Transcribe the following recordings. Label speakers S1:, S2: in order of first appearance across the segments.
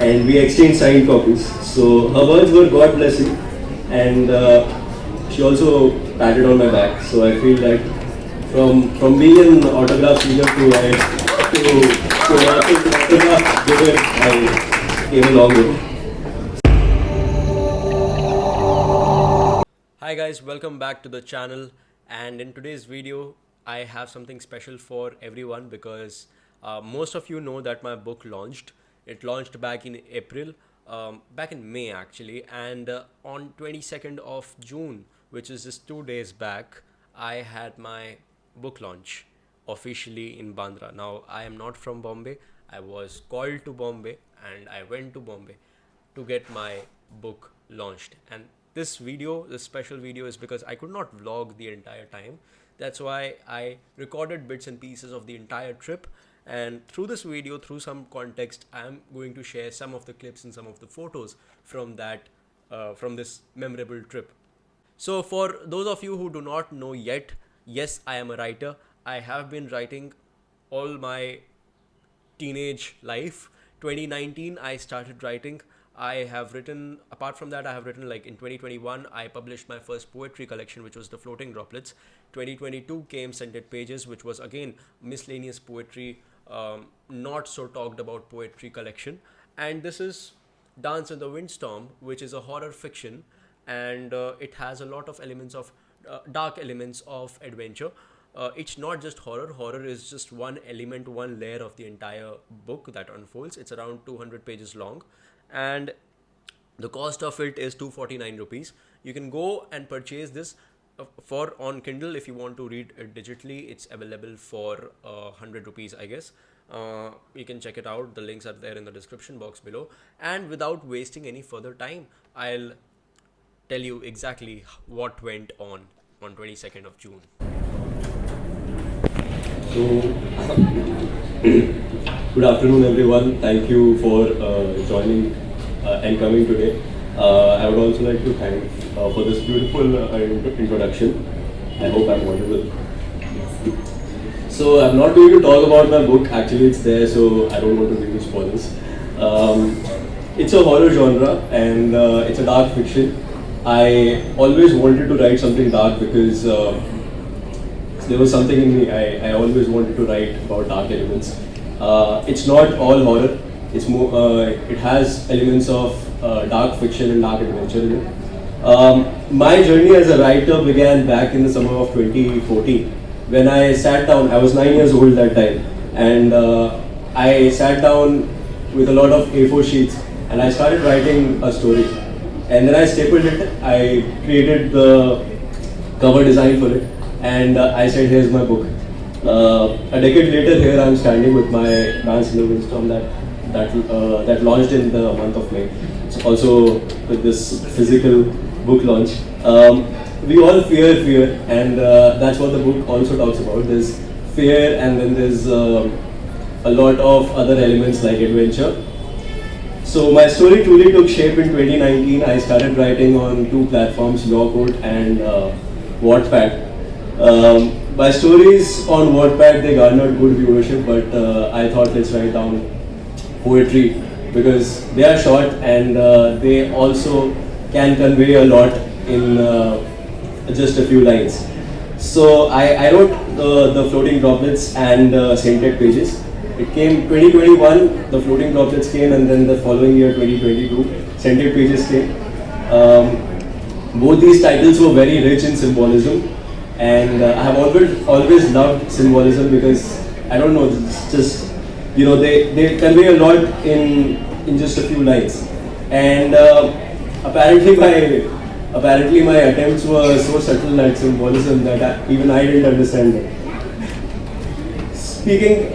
S1: and we exchanged signed copies. So her words were God bless you, and she also patted on my back. So I feel like from being an autograph seeker to autograph giver, I came a long way.
S2: Hi guys, welcome back to the channel, and in today's video I have something special for everyone because most of you know that my book launched. It launched back in April, back in May actually, and on 22nd of June, which is just 2 days back, I had my book launch officially in Bandra. Now I am not from Bombay. I was called to Bombay and I went to Bombay to get my book launched. And this special video is because I could not vlog the entire time. That's why I recorded bits and pieces of the entire trip, and through this video, through some context, I am going to share some of the clips and some of the photos from this memorable trip. So for those of you who do not know yet, yes, I am a writer. I have been writing all my teenage life. 2019 I started writing. I have written, apart from that, I have written like in 2021 I published my first poetry collection, which was The Floating Droplets. 2022 came Scented Pages, which was again miscellaneous poetry, not so talked about poetry collection. And this is Dance in the Windstorm, which is a horror fiction, and it has a lot of elements of dark elements of adventure. It's not just horror. Horror is just one element, one layer of the entire book that unfolds. It's around 200 pages long, and the cost of it is 249 rupees. You can go and purchase this for on Kindle. If you want to read it digitally, it's available for 100 rupees, I guess. You can check it out. The links are there in the description box below. And without wasting any further time, I'll tell you exactly what went on 22nd of June.
S1: So, good afternoon, everyone. Thank you for joining and coming today. I would also like to thank for this beautiful introduction. I hope I'm audible. So, I'm not going to talk about my book. Actually, it's there, so I don't want to give you spoilers. It's a horror genre, and it's a dark fiction. I always wanted to write something dark because there was something in me. I always wanted to write about dark elements. It's not all horror. It's more. It has elements of dark fiction and dark adventure in it. My journey as a writer began back in the summer of 2014 when I sat down. I was 9 years old that time, and I sat down with a lot of A4 sheets and I started writing a story. And then I stapled it. I created the cover design for it. And I said, here's my book. A decade later, here I'm standing with my Dance in the Windstorm that launched in the month of May. It's also with this physical book launch. We all fear, and that's what the book also talks about. There's fear, and then there's a lot of other elements like adventure. So my story truly took shape in 2019. I started writing on two platforms, Yawcode and Wattpad. My stories on Wattpad, they garnered good viewership, but I thought let's write down poetry because they are short and they also can convey a lot in just a few lines. So I wrote the Floating Droplets and Scented Pages. It came 2021, the Floating Droplets came, and then the following year 2022, Scented Pages came. Both these titles were very rich in symbolism. And I have always loved symbolism because I don't know, it's just they convey a lot in just a few lines. And apparently my attempts were so subtle at symbolism that even I didn't understand it. Speaking,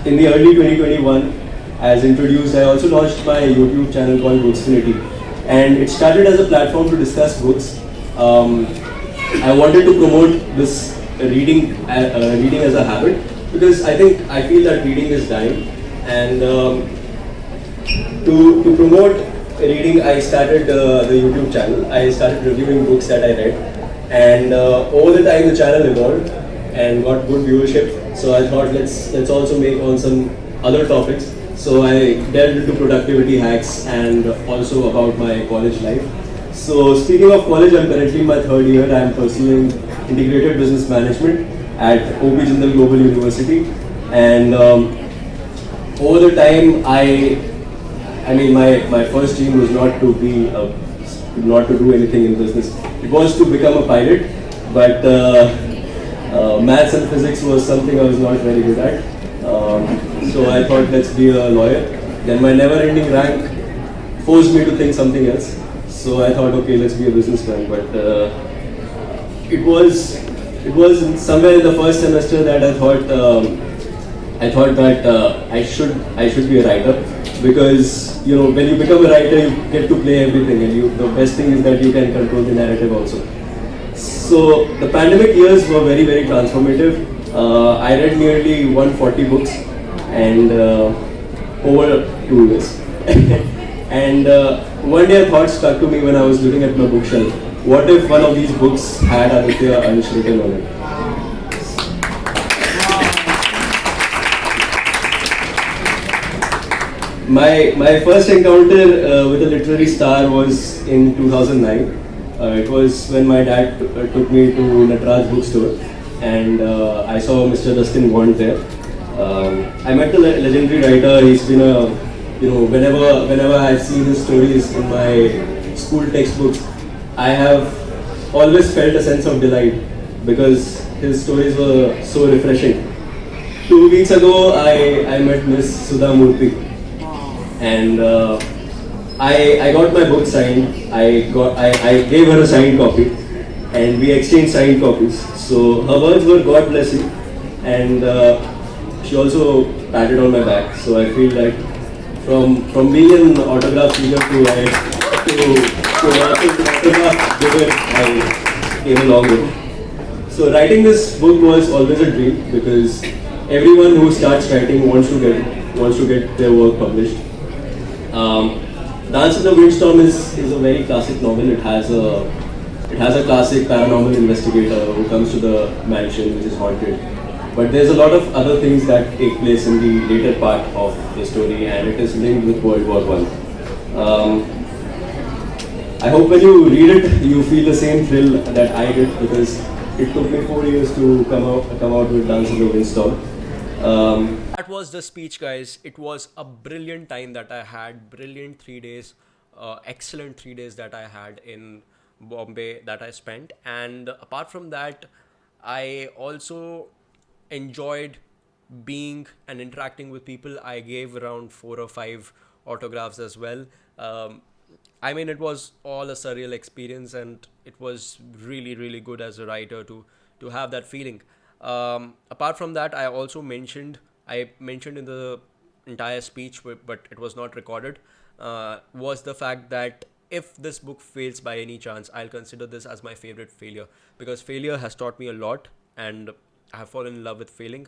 S1: in the early 2021, as introduced, I also launched my YouTube channel called Bookfinity, and it started as a platform to discuss books. I wanted to promote this reading as a habit because I feel that reading is dying, and to promote reading, I started the YouTube channel. I started reviewing books that I read, and over the time the channel evolved and got good viewership. So I thought let's also make on some other topics. So I delved into productivity hacks and also about my college life. So speaking of college, I'm currently in my third year. I'm pursuing integrated business management at OB Jindal Global University, and over the time, I mean, my first dream was not to be not to do anything in business. It was to become a pilot, but maths and physics was something I was not very good at. So I thought, let's be a lawyer. Then my never-ending rank forced me to think something else. So I thought, okay, let's be a businessman. But it was somewhere in the first semester that I thought that I should be a writer, because when you become a writer you get to play everything, and the best thing is that you can control the narrative also. So the pandemic years were very, very transformative. I read nearly 140 books and over 2 years. And one day a thought struck to me when I was looking at my bookshelf. What if one of these books had Aditya Anish written on it? My first encounter with a literary star was in 2009. It was when my dad took me to Nataraj bookstore, and I saw Mr. Dustin Bond there. I met the legendary writer. He's been a, whenever I've seen his stories in my school textbooks, I have always felt a sense of delight because his stories were so refreshing. 2 weeks ago, I met Miss Sudha Murthy, and I got my book signed. I gave her a signed copy, and we exchanged signed copies. So her words were "God bless you," and she also patted on my back. So I feel like from being an autograph seeker to autograph giver, I came a long way. So writing this book was always a dream, because everyone who starts writing wants to get their work published. Dance in the Windstorm is a very classic novel. It has a classic paranormal investigator who comes to the mansion which is haunted. But there's a lot of other things that take place in the later part of the story, and it is linked with World War One. I hope when you read it, you feel the same thrill that I did, because it took me 4 years to come out with Dance in the Windstorm.
S2: That was the speech, guys. It was a brilliant time that I had, brilliant 3 days, excellent 3 days that I had in Bombay that I spent. And apart from that, I also enjoyed being and interacting with people. I gave around 4 or 5 autographs as well. I mean, it was all a surreal experience, and it was really, really good as a writer to have that feeling. Apart from that, I mentioned in the entire speech, but it was not recorded, was the fact that if this book fails by any chance, I'll consider this as my favorite failure, because failure has taught me a lot, and I have fallen in love with failing.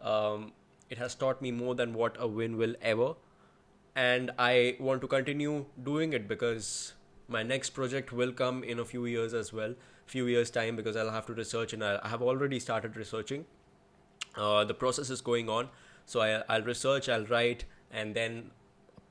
S2: It has taught me more than what a win will ever, and I want to continue doing it, because my next project will come in a few years as well, few years time, because I'll have to research, and I have already started researching. The process is going on, so I'll research, I'll write, and then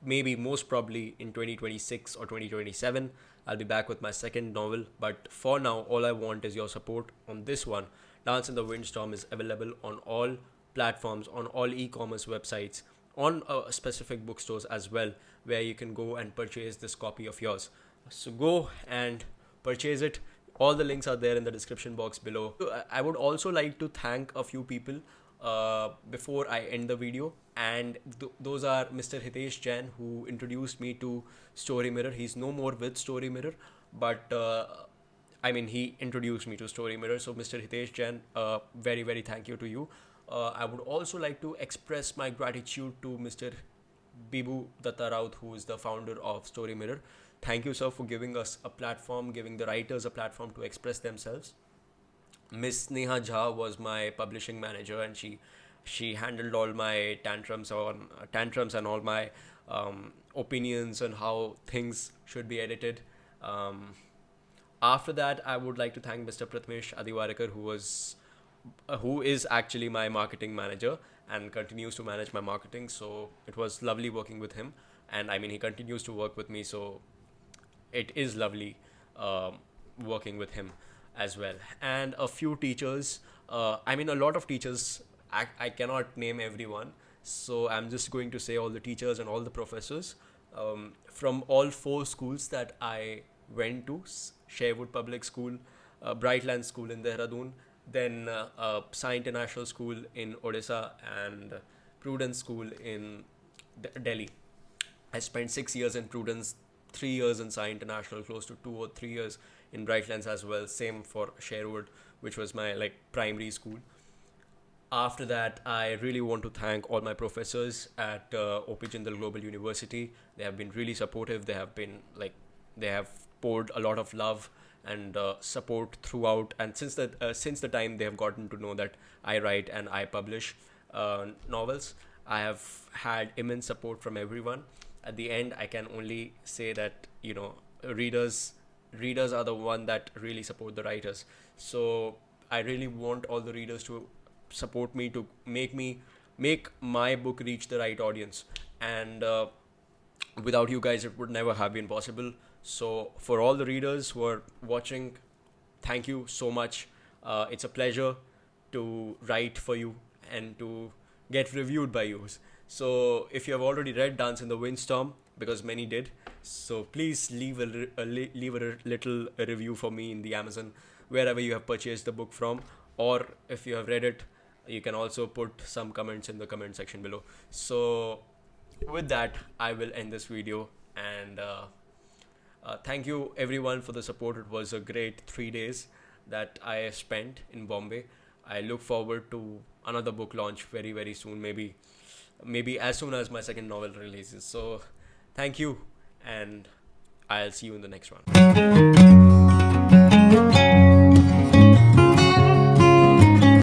S2: maybe most probably in 2026 or 2027 I'll be back with my second novel. But for now, all I want is your support on this one. Dance in the Windstorm is available on all platforms, on all e-commerce websites, on specific bookstores as well, where you can go and purchase this copy of yours. So go and purchase it. All the links are there in the description box below. I would also like to thank a few people before I end the video, and those are Mr. Hitesh Jain, who introduced me to Story Mirror. He's no more with Story Mirror, but I mean, he introduced me to Story Mirror. So Mr. Hitesh Jain, very, very thank you to you. I would also like to express my gratitude to Mr. Bibu Datta Raut, who is the founder of Story Mirror. Thank you, sir, for giving us a platform, giving the writers a platform to express themselves. Miss Neha Jha was my publishing manager, and she handled all my tantrums and all my opinions on how things should be edited. After that, I would like to thank Mr. Pratmesh Adiwarakar, who is actually my marketing manager, and continues to manage my marketing. So it was lovely working with him, and I mean he continues to work with me. So it is lovely working with him as well. And a few teachers, I mean, a lot of teachers, I cannot name everyone. So I'm just going to say all the teachers and all the professors from all four schools that I went to: Sherwood Public School, Brightland School in Dehradun, then Sai International School in Odisha, and Prudence School in Delhi. I spent 6 years in Prudence, 3 years in Sai International, close to 2 or 3 years in Brightlands as well. Same for Sherwood, which was my like primary school. After that, I really want to thank all my professors at OP Jindal Global University. They have been really supportive. They have been like, they have poured a lot of love and support throughout. And since the time they have gotten to know that I write and I publish novels, I have had immense support from everyone. At the end, I can only say that, you know, readers are the one that really support the writers. So I really want all the readers to support me, to make my book reach the right audience. And without you guys, it would never have been possible. So for all the readers who are watching, thank you so much. It's a pleasure to write for you and to get reviewed by you. So if you have already read Dance in the Windstorm, because many did, so please leave leave a little review for me in the Amazon, wherever you have purchased the book from. Or if you have read it, you can also put some comments in the comment section below. So with that, I will end this video, and thank you everyone for the support. It was a great 3 days that I spent in Bombay. I look forward to another book launch very, very soon, maybe as soon as my second novel releases. So thank you, and I'll see you in the next one.